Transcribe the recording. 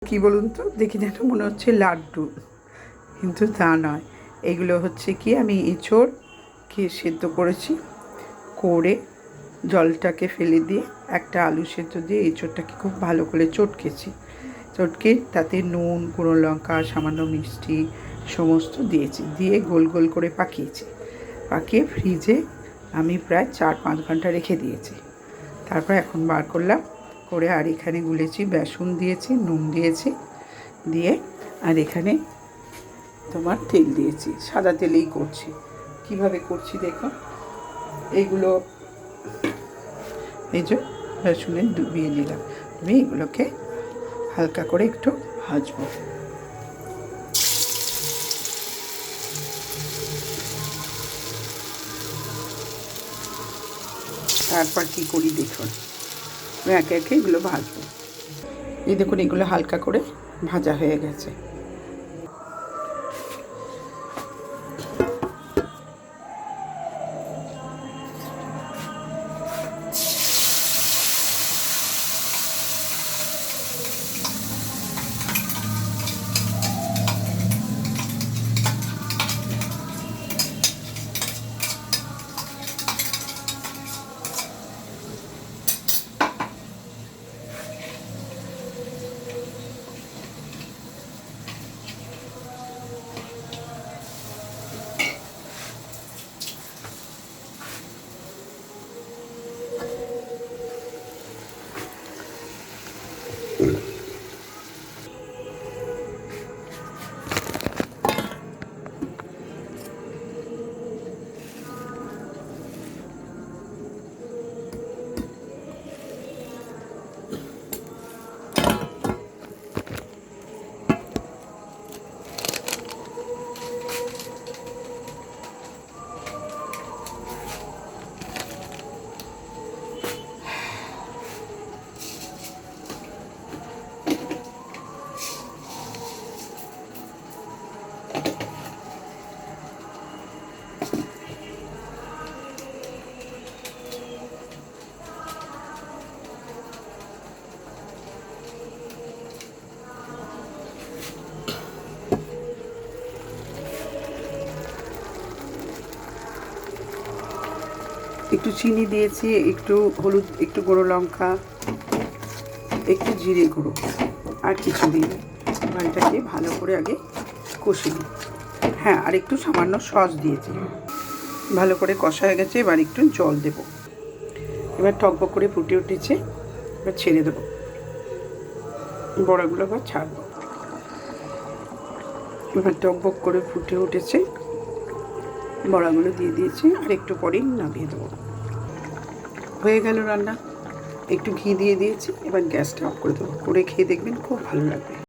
কি বলুন তো, দেখে যেন মনে হচ্ছে লাড্ডু, কিন্তু তা নয়। এগুলো হচ্ছে কি, আমি এঁচোড়কে সেদ্ধ করেছি, করে জলটাকে ফেলে দিয়ে একটা আলু সেদ্ধ দিয়ে এঁচোড়টাকে খুব ভালো করে চটকে তাতে নুন, গুঁড়ো লঙ্কা, সামান্য মিষ্টি সমস্ত দিয়েছি, দিয়ে গোল গোল করে পাকিয়ে ফ্রিজে আমি প্রায় 4-5 ঘন্টা রেখে দিয়েছি। তারপর এখন বার করলাম, করে আর এখানে গুলেছি, বেসন দিয়েছি, নুন দিয়েছি, দিয়ে আর এখানে তোমার তেল দিয়েছি, সাদা তেলেই করছি। কিভাবে করছি দেখো, এইগুলো এই যে বেসনে ডুবিয়ে দিলাম, আমি এগুলোকে হালকা করে একটু ভাজবো। তারপর কী করি দেখুন, আমি একে একে এগুলো ভাজবো। এই দেখুন, এগুলো হালকা করে ভাজা হয়ে গেছে। একটু চিনি দিয়েছি, একটু হলুদ, একটু গুঁড়ো লঙ্কা, একটু জিরে গুঁড়ো, আর কিছু দিই। এটাকে ভালো করে আগে কষে দিই। হ্যাঁ, আর একটু সামান্য সস দিয়েছি। ভালো করে কষা হয়ে গেছে, এবার একটু জল দেব। এবার টকবক করে ফুটে উঠেছে, এবার ছেড়ে দেবো। বড়াগুলো আবার ছাড়বো। এবার টকবক করে ফুটে উঠেছে, বড়াগুলো দিয়ে দিয়েছি, আর একটু পরেই নামিয়ে দেবো। হয়ে গেল রান্না। একটু ঘি দিয়ে দিয়েছি, এবার গ্যাসটা অফ করে দেবো। করে খেয়ে দেখবেন, খুব ভালো লাগবে।